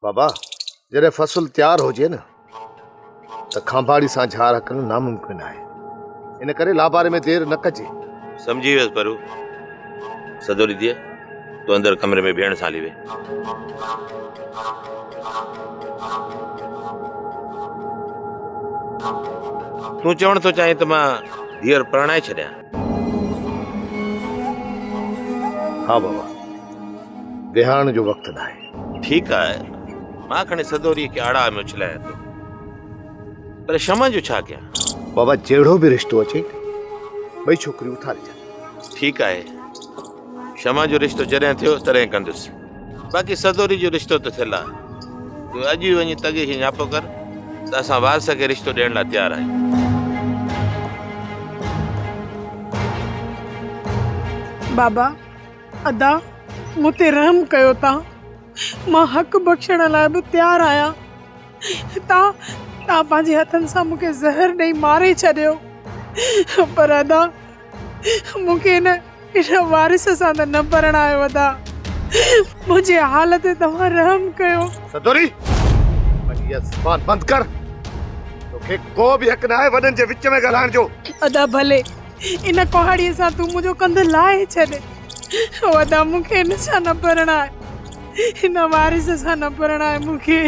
बाबा जॾहिं फसल तैयार होजे न त खांबाड़ी सां झार रखणु नामुमकिन आहे। इन करे लाबारे में देर न कजे। समझी वियसि परू। सदोरी दिए तूं अंदर कमरे में भेण सां हली वे। तूं चवण थो चाहीं त मां धीअर परणाए छॾियां? हाँ बाबा, विहाण जो वक़्तु न आहे। ठीकु आहे, मां खणी सदोरी खे आड़ा में उछलायां थो, पर शमा जो छा कयां? बाबा जहिड़ो बि रिश्तो अचे ॿई छोकिरियूं उथारे छॾ। ठीकु आहे, शमा जो रिश्तो जॾहिं थियो तॾहिं कंदुसि। बाक़ी सदोरी जो रिश्तो त थियल आहे। तूं अॼु ई वञी तगे खे न्यापो कर त असां वारस खे रिश्तो ॾियण लाइ तयारु आहियूं। बाबा अदा मूंते रहम कयो तव्हां। मां हक़ बख़्शण लाइ बि तयारु आहियां। तव्हां पंहिंजे हथनि सां मूंखे ज़हर ॾेई मारे छॾियो, पर अदा मूंखे इन वारिस सां त न परणायो। अदा मुंहिंजे हाल ते तव्हां रहम कयो। सदोरी पंहिंजी ज़बान बंदि कर। तोखे को बि हक़ न आहे वॾनि जे विच में ॻाल्हाइण जो। अदा भले इन कुहाड़ीअ सां तूं मुंहिंजो कंध लाहे छॾ। अदा मूंखे इन सां न परणाए, हिन वारिस सां न परणाए मूंखे।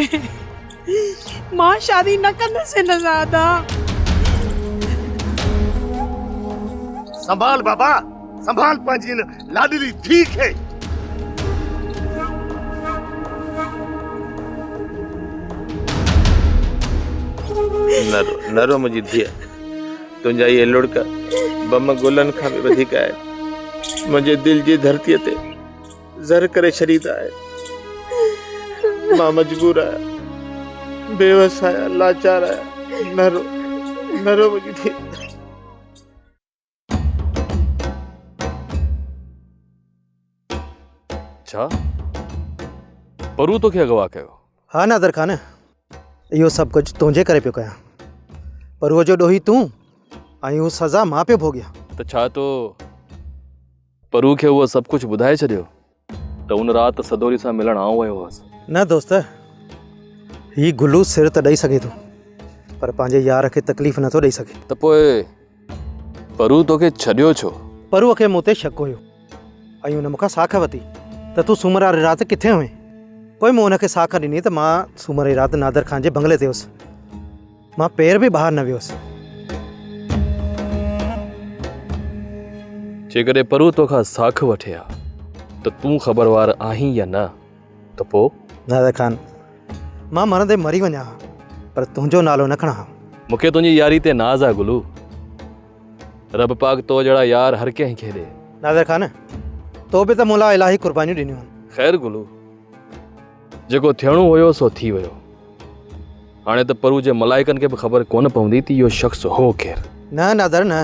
मां शादी न कंदसि हिन सां। अदा संभाल बाबा, संभाल पंहिंजी इन लाडली थी खे। नरो मुंहिंजी धीअ, तुंहिंजा इहे लुड़क बम गुलनि खां बि वधीक आहे। मुंहिंजे दिलि जी धरतीअ ते ज़र करे छॾींदा आहे। मां मजबूर आहियां, बेवस आहियां, लाचार आहियां। नरो मुंहिंजी धीअ। छा परू तोखे अगवा कयो? हाँ नादर खान, इहो सभु कुझु तुंहिंजे करे पियो कयां। परूअ जो ॾोही तूं ऐं हू सज़ा मां पियो भोॻियां। त छा तो परू खे उहो सभु कुझु ॿुधाए छॾियो त उन राति सदोरी सां मिलण आऊं वियो हुअसि? न दोस्त, ही गुलू सिर त ॾेई सघे थो, पर पंहिंजे यार खे तकलीफ़ नथो ॾेई सघे। त पोइ परू तोखे छॾियो छो? परूअ खे मूं ते शक हुयो ऐं हुन मूंखां साख वरिती त तूं सूमर वारी राति किथे हुएं। पोइ मूं हुनखे साख ॾिनी त मां सूमर जी राति नादर खान जे बंगले ते हुउसि। मां पेर बि ॿाहिरि न वियुसि। जेकॾहिं परू तोखां साख वठे हा त तूं ख़बरवार आहीं या न? त पोइ नादर खान, मां मरंदे मरी वञा हा, पर तुंहिंजो नालो न खणां हा। मूंखे तुंहिंजी यारी ते नाज़ आहे गुलू। रब पाक तो जहिड़ा यार हर कंहिं खे ॾे। नादर खान, तो बि त मुला इलाही क़ुर्बानियूं ॾिनियूं आहिनि। ख़ैर गुलू, जेको थियणो हुयो सो थी वियो। हाणे त परू जे मलाइकनि खे बि ख़बर कोन पवंदी त इहो शख़्स हो केरु। न नादर न,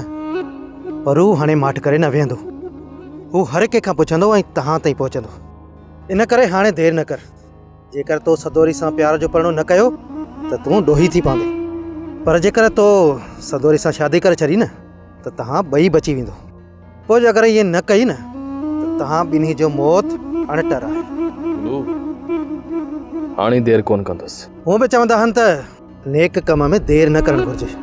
परू हाणे माठ करे न वेहंदो। हू हर कंहिंखां पुछंदो ऐं तव्हां ताईं पहुचंदो। इन करे हाणे देरि न कर। जेकर तो सदोरी सां प्यार जो परणो न कयो त तूं ॾोही थी पवंदे, पर जेकर तो सदोरी सां शादी करे छॾी न त तव्हां ॿई बची वेंदो। पोइ अगरि इहे न कई न त तव्हां ॿिन्ही जो मौत अणटर आहे। हाणे देरि कोन कंदुसि। हूअं बि चवंदा आहिनि त नेक कम में देरि न करणु घुरिजे।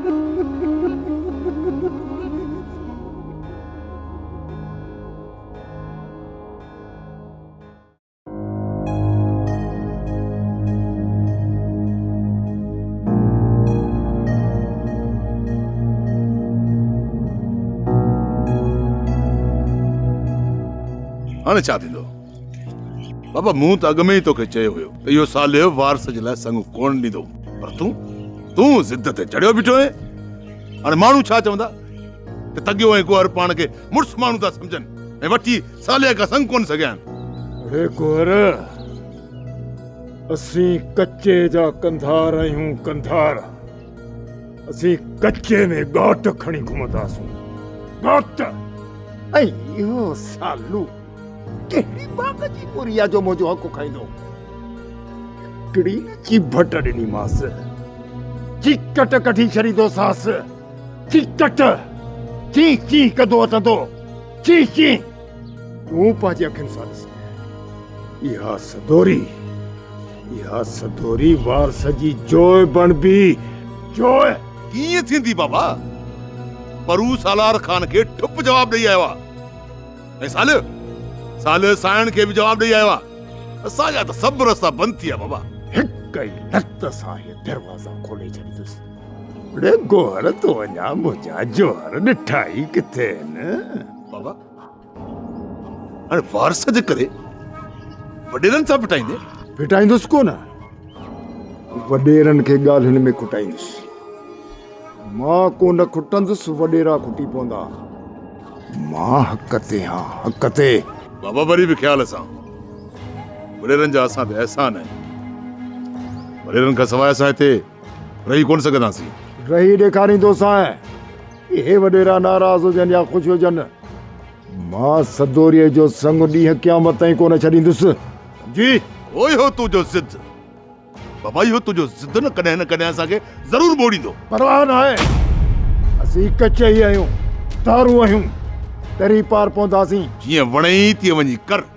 हाणे छा थींदो? बाबा मूं त अॻु में ई तोखे चयो हुयो त इहो सालियो वारस जे लाइ संग कोन ॾींदो, पर तूं ज़िद ते चढ़ियो बीठो आहे। हाणे माण्हू छा चवंदा त तगियो ऐं कुंवर पाण खे मुड़ुस माण्हू था सम्झनि ऐं वठी सालिया खां संग कोन सघिया आहिनि। अरे कुंवर, असीं कच्चे जा कंधार आहियूं। कंधार असीं कच्चे में ॻाट खणी घुमंदासूं। ॻाट ऐं इहो सालू कहिड़ी बाग जी पुरिया जो मुंहिंजो हक़ खाईंदो। हिकिड़ी चिभट ॾिनीमांसि, चिकट कढी छॾींदोसांसि। चिकट चीं चीं कंदो अचंदो, चीं चीं। तूं पंहिंजी अखियुनि सां ॾिस, इहा सदोरी या सदोरी वार सजी जोय बन भी जोय कीअं थींदी बाबा? परू सालार खान खे ठुप जवाब ॾेई आयो आहे ऐं साल सायण खे बि जवाब ॾेई आयो आहे। असांजा त सभु रस्ता बंदि थी विया बाबा। हिक ई लत सां ये दरवाजा खोले छॾींदुसि। रे गोहर तो वञा मुंहिंजा जोहर ॾिठा ई किथे न बाबा हाणे वारस जे करे वॾेरनि सां पिटाईंदे? पिटाईंदुसि कोन, वॾेरनि खे ॻाल्हियुनि में खुटाईंदुसि। मां कोन खुटंदुसि, वॾेरा खुटी पवंदा। मां हक़ ते हां, हक़ ते। बाबा वरी बि ख़्याल सां, वॾेरनि जा असां ते अहसान आहिनि। वॾेरनि खां सवाइ असां हिते रही कोन सघंदासीं। रही ॾेखारींदोसांइ, इहे वॾेरा नाराज़ हुजनि या ख़ुशि हुजनि, मां सदोरीअ जो संग ॾींहं क़यामत ताईं कोन छॾींदुसि। जी ओए हो तुंहिंजो ज़िद बाबा, इहो तुंहिंजो ज़िद न कॾहिं असांखे ज़रूरु मोड़ींदो। परवाह न आहे, असीं कचे ई आहियूं, तारू आहियूं, तरी पार पवंदासीं। जीअं वणई तीअं वञी कर।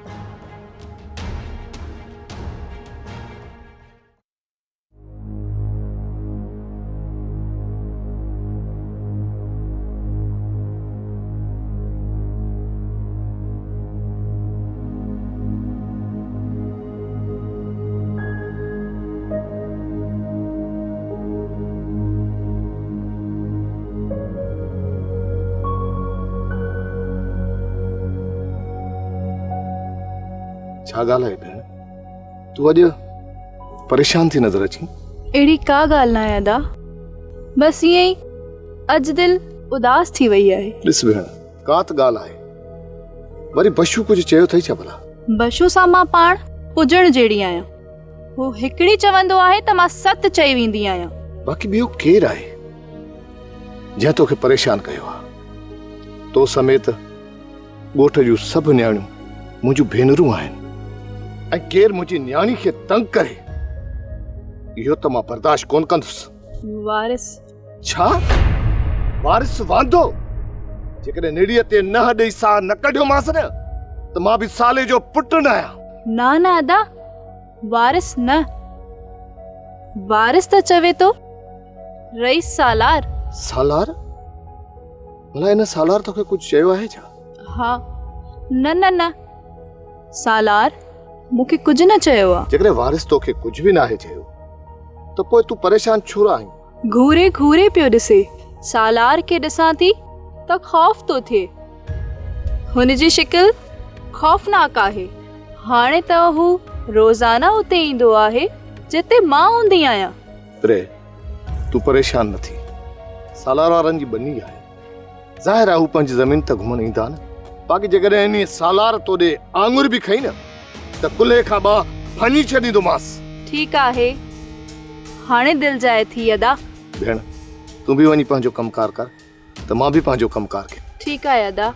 छा ॻाल्हि आहे भेण, तूं अॼु परेशान थी नज़र अची? अहिड़ी का ॻाल्हि न आहे अदा, बसि ईअं ई अॼु दिलि उदास थी वई आहे। ॾिस भेण, का त ॻाल्हि आहे, वरी बशू कुझु चयो अथई छा भला? बशू सां मां पाण पुॼण जहिड़ी आहियां। हू हिकिड़ी चवंदो आहे त मां सत चई वेंदी आहियां। बाक़ी ॿियो केरु आहे जंहिं तोखे परेशान कयो आहे? तो समेत ॻोठ जूं सभु न्याणियूं मुंहिंजूं भेनरूं आहिनि, ऐं केरु मुंहिंजी न्याणी खे तंग करे इहो त मां बर्दाश्त कोन कंदुसि। वारिस छा? वारिस वांदो? जेकॾहिं निड़ीअ ते न ॾेई साह न कढियोमांसि न त मां बि साले जो पुटु न आहियां। न अदा, वारिस न, वारिस त चवे तो रईस सालार। सालार? भला इन सालार तोखे कुझु चयो आहे छा? हा, न सालार मूंखे कुझु न चयो आहे। जेकॾहिं वारिस तोखे कुझु बि नाहे चयो त पोइ तूं परेशान छो आहीं? घूरे घूरे पियो ॾिसे, सालार खे ॾिसां थी त ख़ौफ़ तो थिए। हुनजी शिकिल ख़ौफ़नाक आहे। हाणे त हू रोज़ाना उते ईंदो आहे जिते मां हूंदी आहियां। रे, तूं परेशान न थी, सालार वारनि जी बनी आहे, ज़ाहिर आहे हू पंहिंजी ज़मीन त घुमण ईंदा न। बाक़ी जेकॾहिं इन सालार तोॾे आङुर बि खई न त कुल्हे खां ॿ फनी छॾींदोमांसि। ठीकु आहे, हाणे दिलि जाए थी अदा। भेण, तूं बि वञी पंहिंजो कमकार कर त मां बि पंहिंजो कमकार कयां। ठीकु आहे अदा।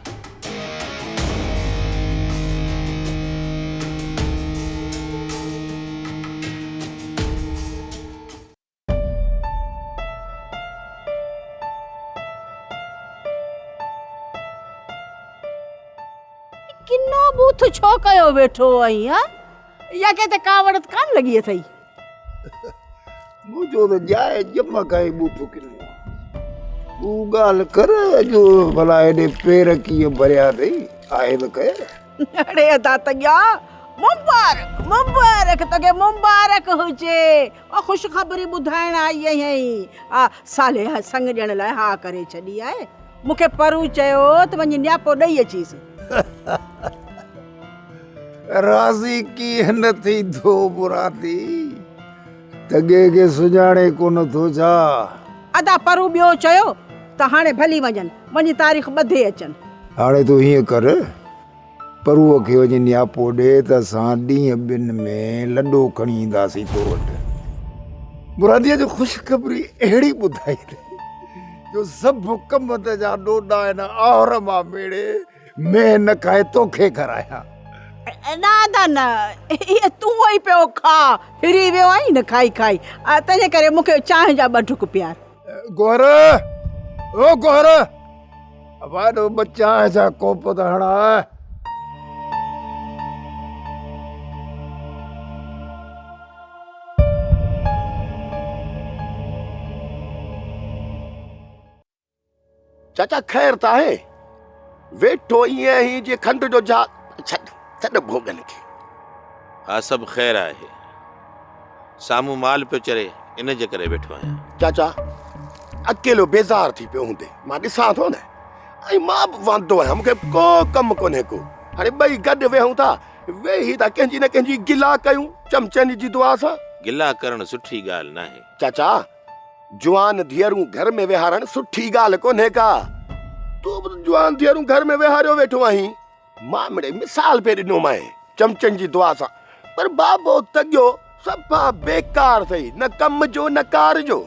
किन्नो बूथ छो कयो वेठो आई? हा, या के ते कावड़त कान लगी अथई? मुझो तो जाए जमा काई बूथ किन्नो। तू गाल कर जो भला एडे पैर की भरिया अथई, आहे त कह। अरे अदा तया मुबारक मुबारक तके मुबारक हुजे। ओ खुश खबरी ॿुधाइण आई आहीं। आ साले संग ॾियण लाइ हा करे छॾी आहे। मूंखे परू चयो त वञी न्यापो ॾेई अचीसि। राज़ी की न थी दो बुराती, तगे के सुञाणे कोन थो छा? अदा परू ॿियो चयो त हाणे भली वञनि, वञी तारीख़ ॿधे अचनि। हाणे तूं हीअं कर, परूअ खे वञी न्यापो ॾे त असां ॾींहं ॿिनि में लॾो खणी ईंदासीं तो वटि। मुरादीअ जो ख़ुशख़बरी अहिड़ी ॿुधाई जो सभु कमत जा ॾोॾा आहिनि और मां मेड़े में न खाए तोखे करायां। न न, इहे तूं ई पियो खा, हिरी वियो आहीं न खाई खाई, तंहिंजे करे मूंखे चांहि जा ॿ ढुक प्यार। गोहर, ओ गोहर, वाॾो ॿ चांहि जा कोप त हणा। चाचा ख़ैर त आहे वेठो ईअं ई जे खंड जो जा छॾ भोगन खे हा सभु ख़ैर आहे साम्हूं माल पियो चरे इन जे करे वेठो आहियां चाचा अकेलो बेज़ार थी पियो हूंदे मां ॾिसां थो न ऐं मां बि वांदो आहियां मूंखे को कमु कोन्हे को हाणे ॿई गॾु वेहूं था वेही था कंहिंजी न कंहिंजी गिला कयूं चमचनि जी दुआ सां गिला करणु सुठी ॻाल्हि नाहे चाचा जवान धीअरूं घर में विहारण सुठी ॻाल्हि कोन्हे का तूं बि जवान धीअरूं घर में विहारियो वेठो आहीं मां मिड़े मिसाल पे ॾिनो माए चमचनि जी दुआ सां पर बाबो तॻियो सफ़ा बेकार अथई न कम जो न कार जो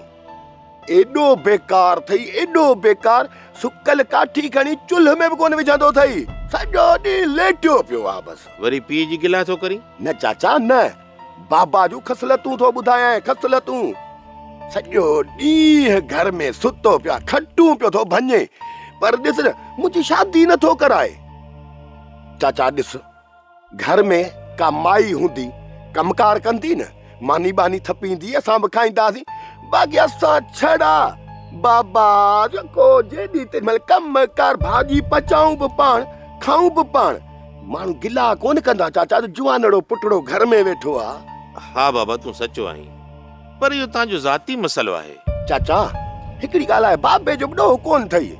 एॾो बेकार अथई एॾो बेकार सुकल काठी खणी चुल्ह में बि कोन विझंदो अथई सॼो ॾींहुं लेटियो पियो आहे बसि वरी पीउ जी गिला थो करी न चाचा न बाबा जूं खसलतूं थो ॿुधायां खसलतूं सॼो ॾींहुं घर में सुतो पिया खटूं पियो थो भञे पर ॾिस न मुंहिंजी शादी नथो कराए चाचा ॾिस घर में का माई हूंदी कमकार कंदी न मानी बानी थपींदी असां बि खाईंदासीं बाक़ी असां छड़ा बाबा जेको जेॾी तेमहिल कम कार भाॼी पचाऊं बि पाण खाऊं बि पाण माण्हू गिला कोन कंदा चाचा जुवानड़ो पुटड़ो घर में वेठो आहे हा बाबा तूं सचो आहीं पर इहो तव्हांजो ज़ाती मसइलो आहे चाचा हिकिड़ी ॻाल्हि आहे बाबे जो ॾोह कोन अथई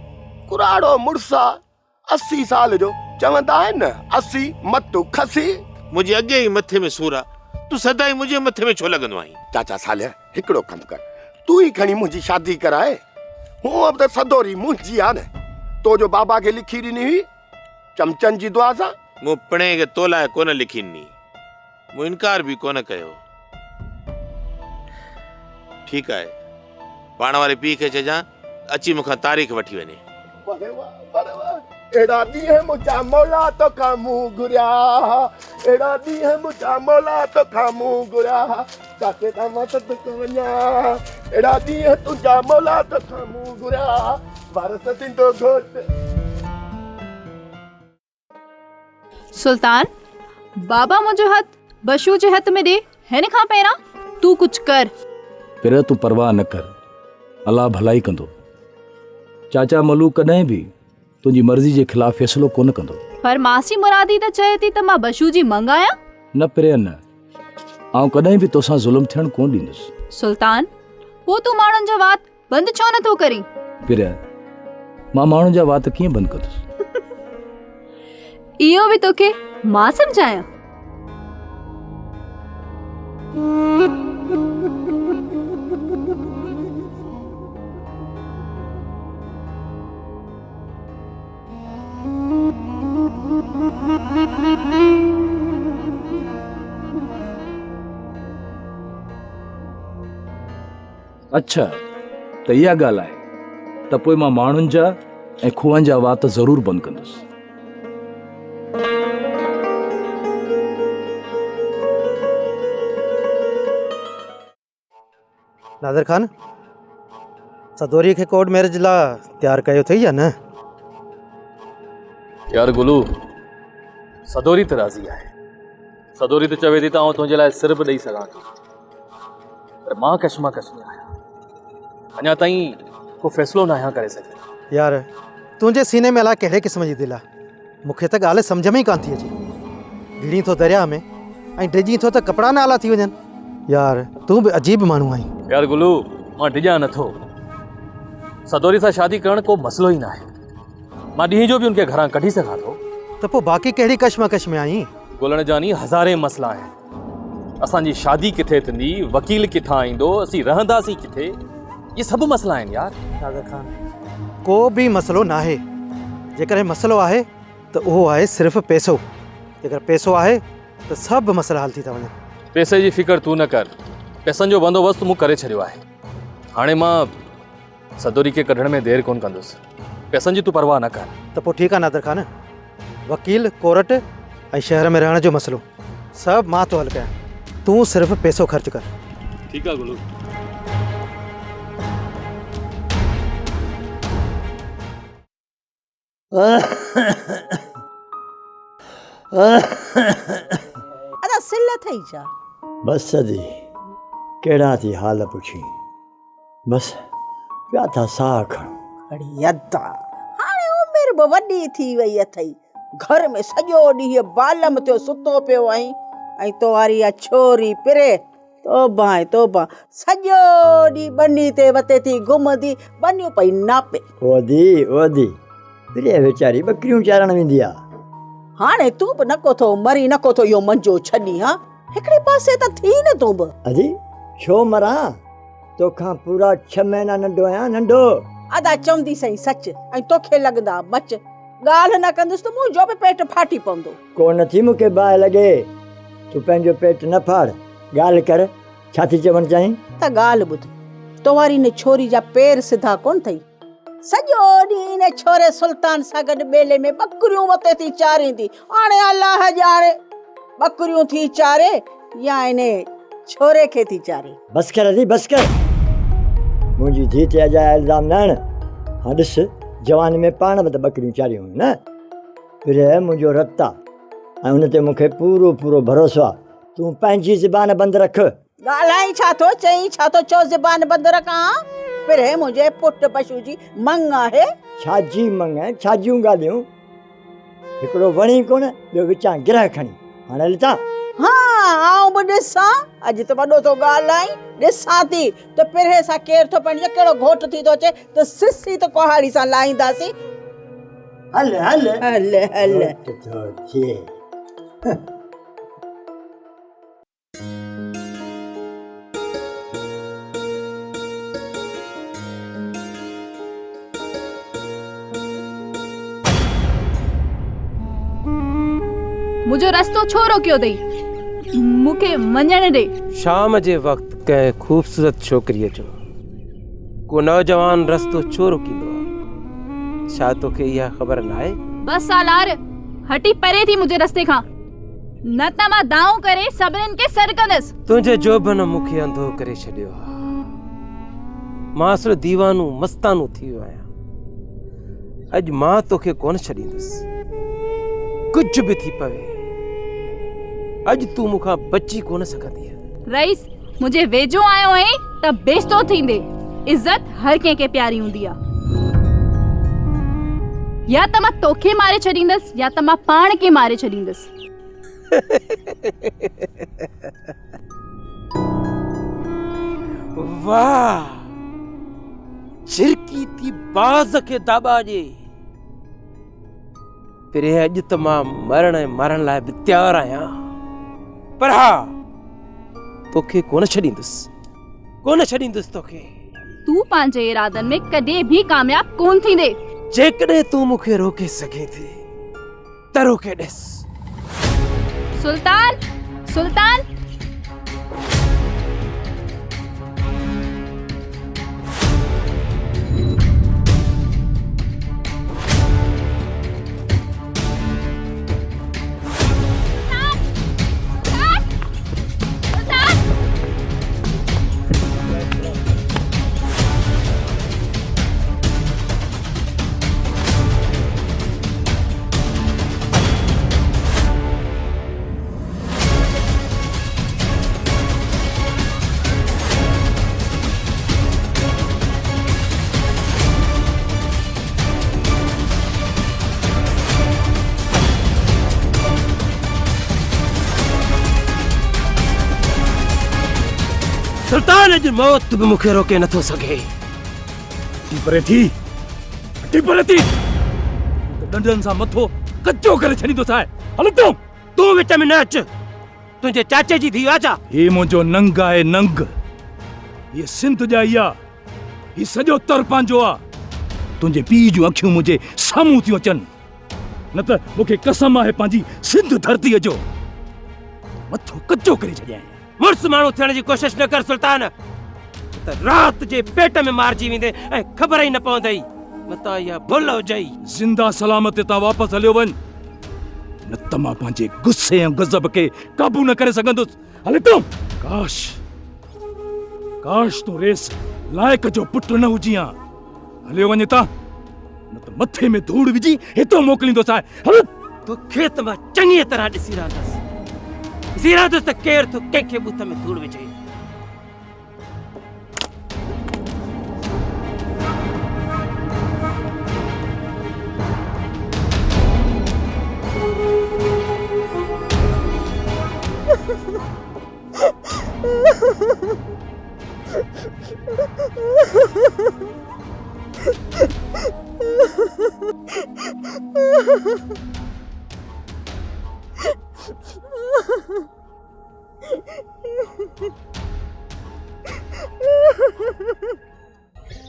कुराड़ो मुड़ुस आहे 80 साल जो चवंदा आहिनि न 80 मत खसी मुंहिंजे अॻे ई मथे में सूर आहे तूं सदाई मुंहिंजे मथे में छो लॻंदो आहीं चाचा सालिया हिकिड़ो कमु कर तूं ई खणी मुंहिंजी शादी कराए हूअं अब त सदोरी मुंहिंजी आहे न तो जो बाबा खे लिखी ॾिनी हुई चमचनि जी दुआ सां मूं पिणे खे तो लाइ कोन लिखी ॾिनी मूं इनकार बि कोन कयो ठीकु आहे पाण वारे पीउ खे चइजां अची मूंखां तारीख़ वठी वञे एड़ा ॾींहं मुंहिंजा मौला तो खामूं घुरिया एड़ा ॾींहं मुंहिंजा मौला तो खामूं घुरिया काके ता मदद कवञा एड़ा ॾींहं तुंहिंजा मौला तो खामूं घुरिया वारस थींदो घोट सुल्तान बाबा मुंहिंजो हथ बशू जे हथ में ॾे हिन खां पहिरां तूं कुझु कर पर तूं परवाह न कर अलाह भलाई कंदो चाचा मलू कॾहिं बि तुंहिंजी मर्ज़ी जे ख़िलाफ़ फ़ैसिलो कोन कंदो पर मासी मुरादी त चए थी त मां बशू जी मंगायां न पिरे न आउं कॾहिं बि तोसां ज़ुल्म थियणु कोन ॾींदुसि सुल्तान पोइ तूं माण्हुनि जा वात बंदि छो नथो करीं पिरे मां माण्हुनि जा वात कीअं बंदि कंदुसि इहो बि तोखे मां सम्झायां अच्छा त इहा ॻाल्हि आहे त पोइ मां माण्हुनि जा ऐं खूहनि जा वात ज़रूरु बंदि कंदुसि नादिर खान सदोरी खे कोर्ट मैरिज लाइ तयारु कयो अथई या न यार गुलू सदोरी त राज़ी आहे सदोरी त चवे थी त आउं तुंहिंजे लाइ सिर बि ॾेई सघां थो पर मां कशमकश में आहियां अञा ताईं को फ़ैसिलो न आहियां करे सघियो यार तुंहिंजे सीने में अलाए कहिड़े क़िस्म जी दिलि आहे मूंखे त ॻाल्हि सम्झ में ई कान थी अचे गिड़ी थो दरिया में ऐं डिॼी थो त कपिड़ा न आला थी वञनि यार तूं बि अजीब माण्हू आहीं यार गुलू मां डिॼां नथो सदोरी सां शादी करणु को मसइलो ई न आहे मां ॾींहं जो बि उनखे घरां कढी सघां थो त पोइ बाक़ी कहिड़ी कशमकश में आहीं ॻोल्हण जा नी हज़ारे मसइला आहिनि असांजी शादी किथे थींदी वकील किथां ईंदो असीं रहंदासीं किथे ये सभु मसइला आहिनि यार नादिर खान को बि मसइलो न आहे जेकॾहिं मसइलो आहे त उहो आहे सिर्फ़ु पैसो जेकर पैसो आहे त सभु मसइला हल थी था वञनि पैसे जी फिकर तू न कर पैसनि जो बंदोबस्तु मूं करे छॾियो आहे हाणे मां सदोरी खे कढण में देरि कोन कंदुसि पैसनि जी तूं परवाह न कर त पोइ ठीकु आहे नादिर खान वकील कोर्ट ऐं शहर में रहण जो मसइलो सभु मां थो हल कयां तूं सिर्फ़ु पैसो ख़र्च कर ठीकु आहे गुलू अदा सिल थई छा बस दी कहिड़ा थी हाल पुछी बस पिया था साह खणो अड़ी अदा हाणे बि वॾी थी वई अथई, घर में सॼो ॾींहुं बालम थियो सुतो पियो आहीं, ऐं तो वारी इहा छोरी पिरे तोबा तोबा सॼो ॾींहुं बनी ते वते थी घुमंदी, बनियूं पई नापे। ओदी प्रिय वीचारी बकरियूं चारण वेंदी आहे। हाणे तूं बि नको थो मरी, नको थो इहो मंजो छॾी। हा हिकिड़े पासे त थी न तूं बि। अजी छो मरां, तोखां पूरा 6 महीना नंढो आहियां, नंढो। अदा चवंदी सही सच, ऐं तोखे लॻंदा मच। ॻाल्हि न कंदुसि त मुंहिंजो बि पेट फाटी पवंदो। को नथी मूंखे बाहि लॻे, तूं पंहिंजो पेट न फाड़, ॻाल्हि कर, छा थी चवणु चाहीं? त ॻाल्हि ॿुध, तो वारी न छोरी जा पेर सिधा कोन अथई, सॼो ॾींहुं इन छोरे सुल्तान सां गॾु ॿेले में बकरियूं वते थी चारींदी। हाणे अलाह ॼाणे बकरियूं थी चारे या इन छोरे खे थी चारे। बस कर अजी बस कर, मुंहिंजी धीउ ते अजा इल्ज़ाम न हण। हाँ ॾिस, जवानी में पाण बि त बकरियूं चारियूं हुयूं न। फिर मुंहिंजो रत आहे ऐं हुन ते मूंखे पूरो पूरो भरोसो आहे। तूं पंहिंजी ज़बान बंदि रख। ॻाल्हाई छा थो चई, छा थो चओ ज़बान बंदि रखां? फिर मुंहिंजे पुट पशु जी मंग आहे। छाजी मंग आहे, छाजियूं ॻाल्हियूं? हिकिड़ो वणी कोन, ॿियो विचां गिरह खणी। हाणे लिता हाँ आऊं बि ॾिसां, अॼु त वॾो थो ॻाल्हाई, ॾिसां थी त पिरहे सां केरु थो पवनि, कहिड़ो घोट थी थो अचे त सिसी त कुहाड़ी सां लाहींदासीं। हल हल हल हल मुझो रस्तो छो रोकियो अथई? मूंखे वञण ॾे। शाम जे वक़्तु कंहिं ख़ूबसूरत छोकिरीअ जो को नौजवान रस्तो छो रोकींदो आहे? छा तोखे इहा ख़बर न आहे? बस सालार, हटी परे थी मुंहिंजे रस्ते खां, न त मां दाऊं करे सभिनीनि खे सर कंदसि। तुंहिंजे जोबन मूंखे अंधो करे छॾियो आहे। मां असुल दीवानू मस्तानू थी वियो आहियां। अॼु मां तोखे कोन छॾींदुसि, कुझु बि थी पवे। अॼु तूं मूंखां बची कोन सघंदी। रईस, मुंहिंजे वेझो आयो आहीं त बेइज़्ज़तो थींदे। इज़त हर कंहिंखे प्यारी हूंदी आहे। या त मां तोखे मारे छॾींदसि या त मां पाण खे मारे छॾींदसि। वाह, झिरकी थी बाज़ खे दाबा ॾे। पर अॼु त मां मरण लाइ बि तयारु आहियां, पर हा तोखे कोन छॾींदुसि तोखे। तूं पंहिंजे इरादनि में कॾहिं बि कामयाब कोन थींदे। जेकॾहिं तूं मूंखे रोके सघे थी त रोके ॾिस। सुल्तान, सुल्तान, सुल्तान अॼु मौत बि मूंखे रोके नथो सघे। परे थी डंडनि सां मथो कचो करे छॾींदो आहे। हल तूं विच में न अच। तुंहिंजे चाचे जी धीउ आजा। हे मुंहिंजो नंग आहे, नंग। ये सिंध जा ई आहे, ही सॼो तर पंहिंजो आहे। तुंहिंजे पीउ जूं अखियूं मुंहिंजे साम्हूं थियूं अचनि, न त मूंखे कसम आहे पंहिंजी सिंध धरतीअ जो, मथो कचो करे छॾियां। मुड़ुस माण्हू थियण जी कोशिश न कर सुल्तान, त रात जे पेट में मारिजी वेंदे ऐं ख़बर ई न पवंदई। मता इहा भुल हुजई। जिंदा सलामत हितां वापसि हलियो वञ, न त मां पंहिंजे गुस्से ऐं गज़ब खे काबू न करे सघंदुसि। हले काश तूं रेस लाइक़ जो पुटु न हुजी हा। हलियो वञ हितां, न त मथे में धूड़ विझी हितां मोकिलींदोसि। हल तोखे त मां चङी तरह ॾिसी रहंदुसि त केरु तो कंहिंखे बूथ में धूड़ विझे।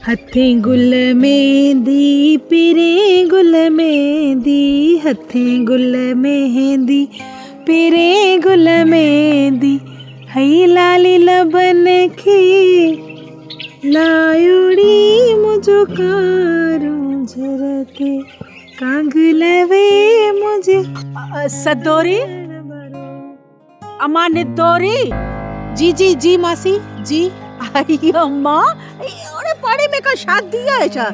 हथें गुल मेहंदी पिरे गुल मेहंदी, हथें गुल मेहंदी पिरे गुल मेहंदी, हई लाली लबन की लायुड़ी मुझो कारू झरते कांग लवे मुझे। सदोरी अम्मा निदोरी। जी जी जी मासी जी। आई अम्मा ओरे पाड़े में का शादी है छा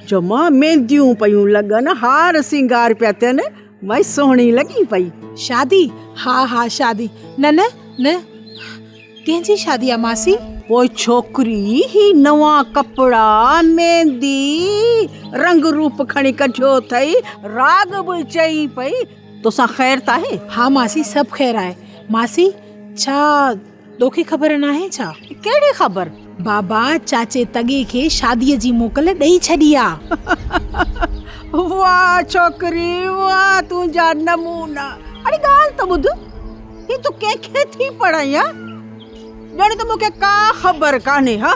जो मां मेहंदियूं पयूं लगन हार सिंगार पिया थियनि मैं सोहणी लगी पई। शादी? हाँ हाँ शादी। न न न कंहिंजी शादी आहे मासी? वो छोकरी ही नवा कपड़ा मेहंदी रंग रूप खणी कढियो थई, राग भी चई पई तोसां ख़ैर त आहे? हाँ मासी सब ख़ैर आहे। मासी छा तोखे ख़बर न आहे छा? कहिड़ी ख़बर? बाबा चाचे तगे खे शादीअ जी मोकल ॾेई छॾी आहे। वाह छोकरी वाह तुंहिंजा नमूना। अरे ॻाल्हि त ॿुध, ही तूं कंहिंखे थी पढ़ाई हा? ॼण त मूंखे का ख़बर कान्हे। हा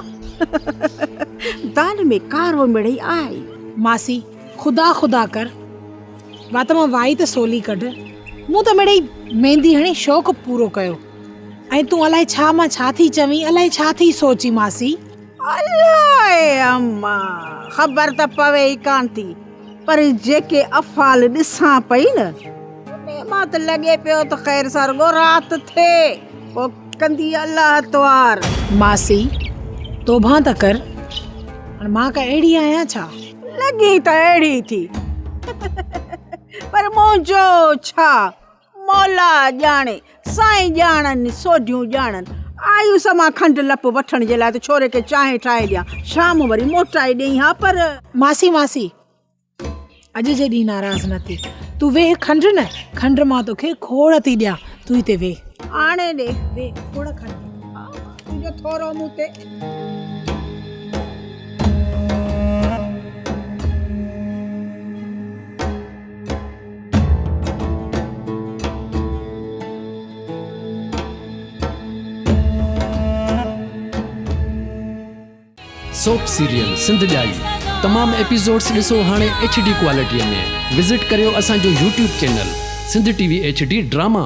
दान में कारो मिड़ई आई। मासी खुदा खुदा कर वात मां वाई त सोली कढ। मूं त मिड़ई मेहंदी हणी शौक़ु पूरो कयो ऐं तूं अलाए छा मां छा थी चवीं, अलाए छा थी सोची मासी। अलाए अम्मा ख़बर त पवे ई कान थी, पर जेके अफ़ाल ॾिसां पई न मां त लॻे पियो त ख़ैर सरगो रात थिए पोइ कंदी अल्लाह तवार। मासी तोबा त कर, मां का अहिड़ी आहियां छा? लॻी त अहिड़ी थी पर मुंहिंजो छा, मौला ॼाणे साईं ॼाणनि सोढियूं ॼाणनि। आयु समा खंड लप वठण जे लाइ त छोरे खे चांहि ठाहे ॾियां, शाम वरी मोटाए ॾेई। हा पर मासी मासी अॼु जे ॾींहुं नाराज़ न थी, तूं वेह खंड न खंड मां तोखे खोड़ थी ॾियां, तूं हिते वेह। आणे ॾे वे खोड़ खंड तुंहिंजो थोरो मूं ते। सोप सीरियल सिंध जाई तमाम एपिसोड्स ॾिसो हाणे HD क्वालिटीअ में। विज़िट करियो असांजो YouTube channel Sindh TV HD drama.